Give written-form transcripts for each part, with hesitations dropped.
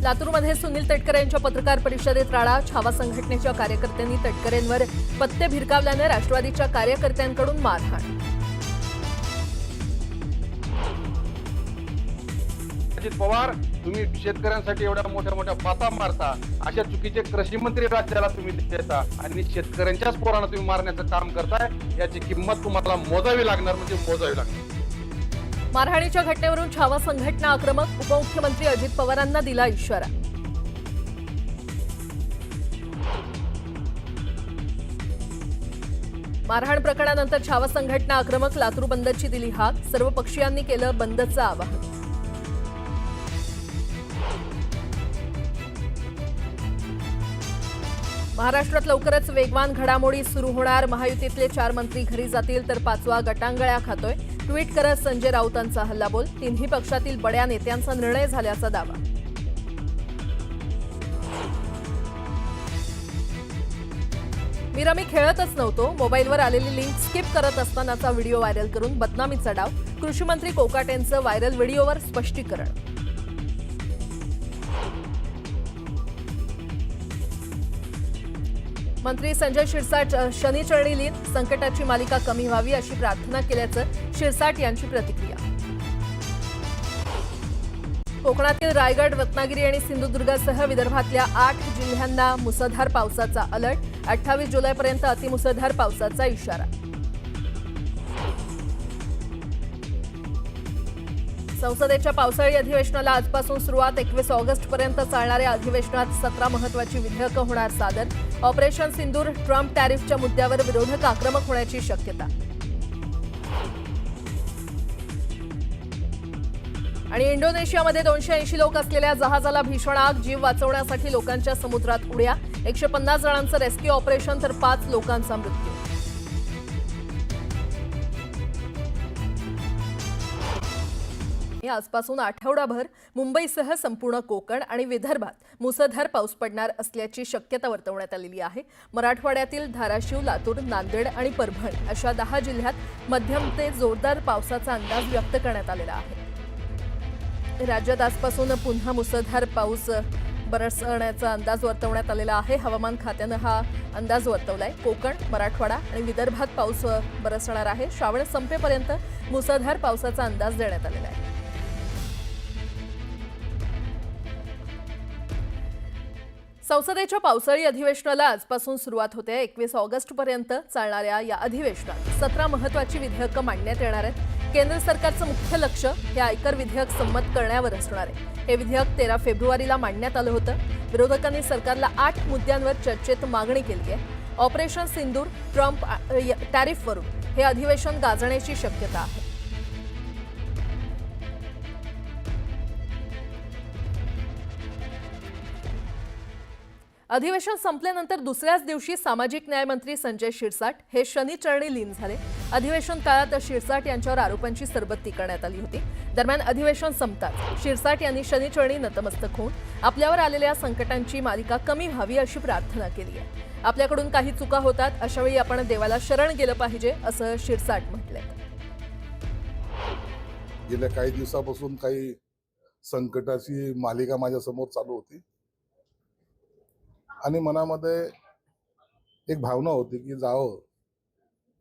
लातूरमध्ये सुनील तटकरे यांच्या पत्रकार परिषदेत राडा. छावा संघटनेच्या कार्यकर्त्यांनी तटकरेंवर पत्ते भिरकावल्याने राष्ट्रवादीच्या कार्यकर्त्यांकडून मारहाण. अजित पवार, तुम्ही शेतकऱ्यांसाठी एवढ्या मोठ्या मोठ्या पाता मारता, अशा चुकीचे कृषी मंत्री राज्याला तुम्ही देता आणि शेतकऱ्यांच्याच पोरांना तुम्ही मारण्याचं काम करताय. याची किंमत तुम्हाला मोजावी लागणार, म्हणजे मोजावी लागणार. मारहाणीच्या घटनेवरून छावा संघटना आक्रमक. उपमुख्यमंत्री अजित पवारांना दिला इशारा. मारहाण प्रकरणानंतर छावा संघटना आक्रमक. लातूर बंदची दिली हाक. सर्व पक्षीयांनी केलं बंदचं आवाहन. महाराष्ट्रात लवकरच वेगवान घडामोडी सुरू होणार. महायुतीतले 4 मंत्री घरी जातील तर 5वा गटांगळ्या खातोय. ट्विट करत संजय राऊतांचा हल्लाबोल. तिन्ही पक्षातील बड्या नेत्यांचा निर्णय झाल्याचा दावा. मी खेळतच नव्हतो. मोबाईलवर आलेली लिंक स्किप करत असतानाचा व्हिडिओ व्हायरल करून बदनामीचा डाव. कृषी मंत्री कोकाटेंचं व्हायरल व्हिडिओवर स्पष्टीकरण. मंत्री संजय शिरसाट शनिचरणी लीन. संकटाची मालिका कमी व्हावी अशी प्रार्थना केल्याचं शिरसाट यांची प्रतिक्रिया. कोकणातील रायगड, रत्नागिरी आणि सिंधुदुर्गासह विदर्भातल्या 8 जिल्ह्यांना मुसळधार पावसाचा अलर्ट. 28 जुलैपर्यंत अतिमुसळधार पावसाचा इशारा. संसदेच्या पावसाळी अधिवेशनाला आजपासून सुरुवात. 21 ऑगस्टपर्यंत चालणाऱ्या अधिवेशनात 17 महत्त्वाची विधेयकं होणार सादर. ऑपरेशन सिंदूर, ट्रम्प टॅरिफच्या मुद्द्यावर विरोधक आक्रमक होण्याची शक्यता. आणि इंडोनेशियामध्ये 280 लोक असलेल्या जहाजाला भीषण आग. जीव वाचवण्यासाठी लोकांच्या समुद्रात उड्या. 150 जणांचं रेस्क्यू ऑपरेशन तर 5 लोकांचा मृत्यू. आजपासून आठवडाभर मुंबईसह संपूर्ण कोकण आणि विदर्भात मुसळधार पाऊस पडणार असल्याची शक्यता वर्तवण्यात आलेली आहे. मराठवाड्यातील धाराशिव, लातूर, नांदेड आणि परभणी अशा 10 जिल्ह्यात मध्यम ते जोरदार पावसाचा अंदाज व्यक्त करण्यात आलेला आहे. राज्यात आजपासून पुन्हा मुसळधार पाऊस बरसण्याचा अंदाज वर्तवण्यात आलेला आहे. हवामान खात्यानं हा अंदाज वर्तवलाय. कोकण, मराठवाडा आणि विदर्भात पाऊस बरसणार आहे. श्रावण संपेपर्यंत मुसळधार पावसाचा अंदाज देण्यात आलेला आहे. संसदेच्या पावसाळी अधिवेशनाला आजपासून सुरुवात होते. 21 ऑगस्टपर्यंत चालणाऱ्या या अधिवेशनात 17 महत्त्वाची विधेयकं मांडण्यात येणार आहेत. केंद्र सरकारचं मुख्य लक्ष हे आयकर विधेयक संमत करण्यावर असणार आहे. हे विधेयक 13 फेब्रुवारीला मांडण्यात आलं होतं. विरोधकांनी सरकारला 8 मुद्द्यांवर चर्चेत मागणी केली आहे. ऑपरेशन सिंदूर, ट्रम्प टॅरिफवरून हे अधिवेशन गाजण्याची शक्यता आहे. अधिवेशन संपल्यानंतर दुसऱ्याच दिवशी सामाजिक न्याय मंत्री संजय शिरसाट हे शनिचरणी लीन झाले. अधिवेशन काळात शिरसाट यांच्यावर आरोपांची सरबत्ती करण्यात आली होती. दरम्यान अधिवेशन संपताच शिरसाट यांनी शनिचरणी नतमस्तक होऊन आपल्यावर आलेल्या संकटांची मालिका कमी व्हावी अशी प्रार्थना केली आहे. आपल्याकडून काही चुका होतात, अशावेळी आपण देवाला शरण गेलं पाहिजे असं शिरसाट म्हटलंय. गेल्या काही दिवसापासून काही संकटाची मालिका माझ्या समोर चालू होती आणि मनामध्ये एक भावना होती की जावं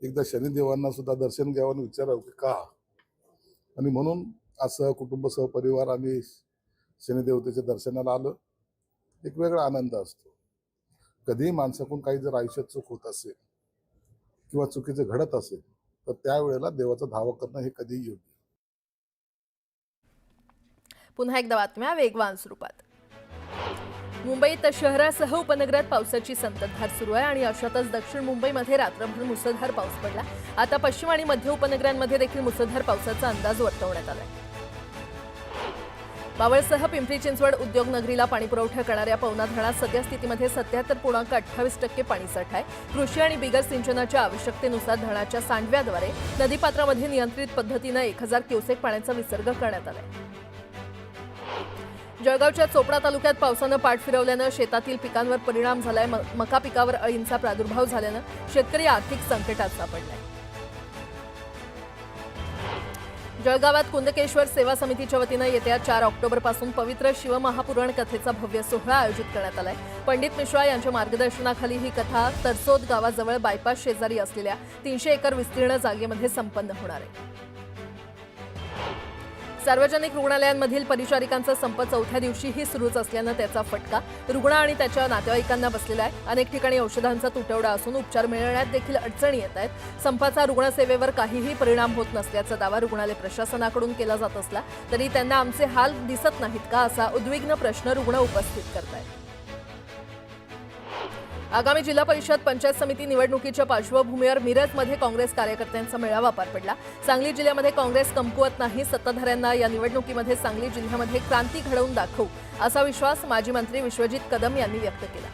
एकदा शनिदेवांना सुद्धा दर्शन घ्यावं आणि विचारावं की का. आणि म्हणून असं कुटुंब सहपरिवार आम्ही शनिदेवतेच्या दर्शनाला आलो. एक वेगळा आनंद असतो. कधीही माणसाकडून काही जर आयुष्यात चूक होत असेल किंवा चुकीचं घडत असेल तर त्यावेळेला देवाचा धावा करणं हे कधीही योग्य. पुन्हा एकदा बातम्या वेगवान स्वरूपात. मुंबईत शहरासह उपनगरात पावसाची संततधार सुरू आहे आणि अशातच दक्षिण मुंबईमध्ये रात्रभर मुसळधार पाऊस पडला. आता पश्चिम आणि मध्य उपनगरांमध्ये देखील मुसळधार पावसाचा अंदाज वर्तवण्यात आलाय. बावळसह पिंपरी चिंचवड उद्योग नगरीला पाणीपुरवठा करणाऱ्या पवना धरणात सद्यस्थितीमध्ये 77.28% पाणीसाठा आहे. कृषी आणि बिगर सिंचनाच्या आवश्यकतेनुसार धरणाच्या सांडव्याद्वारे नदीपात्रामध्ये नियंत्रित पद्धतीनं 1000 क्युसेक पाण्याचा विसर्ग करण्यात आलाय. जळगावच्या चोपडा तालुक्यात पावसानं पाठ फिरवल्यानं शेतातील पिकांवर परिणाम झालाय. मका पिकावर अळींचा प्रादुर्भाव झाल्यानं शेतकरी आर्थिक संकटात सापडलाय. जळगावात कुंदकेश्वर सेवा समितीच्या वतीनं येत्या 4 ऑक्टोबरपासून पवित्र शिवमहापुराण कथेचा भव्य सोहळा आयोजित करण्यात आलाय. पंडित मिश्रा यांच्या मार्गदर्शनाखाली ही कथा तरसोद गावाजवळ बायपास शेजारी असलेल्या 300 एकर विस्तीर्ण जागेमध्ये संपन्न होणार आहे. सार्वजनिक रुग्णालयांमधील परिचारिकांचा संप 4थ्या दिवशीही सुरूच असल्यानं त्याचा फटका रुग्ण आणि त्याच्या नातेवाईकांना बसलेला आहे. अनेक ठिकाणी औषधांचा तुटवडा असून उपचार मिळवण्यात देखील अडचणी येत आहेत. संपाचा रुग्णसेवेवर काहीही परिणाम होत नसल्याचा दावा रुग्णालय प्रशासनाकडून केला जात असला तरी त्यांना आमचे हाल दिसत नाहीत का असा उद्विग्न प्रश्न रुग्ण उपस्थित करतायत. आगामी जिल्हा परिषद पंचायत समिती निवडणुकीच्या पार्श्वभूमीवर मिरजमध्ये काँग्रेस कार्यकर्त्यांचा मेळावा पार पडला. सांगली जिल्ह्यामध्ये काँग्रेस कमकुवत नाही. सत्ताधाऱ्यांना या निवडणुकीमध्ये सांगली जिल्ह्यामध्ये क्रांती घडवून दाखवू असा विश्वास माजी मंत्री विश्वजित कदम यांनी व्यक्त केला.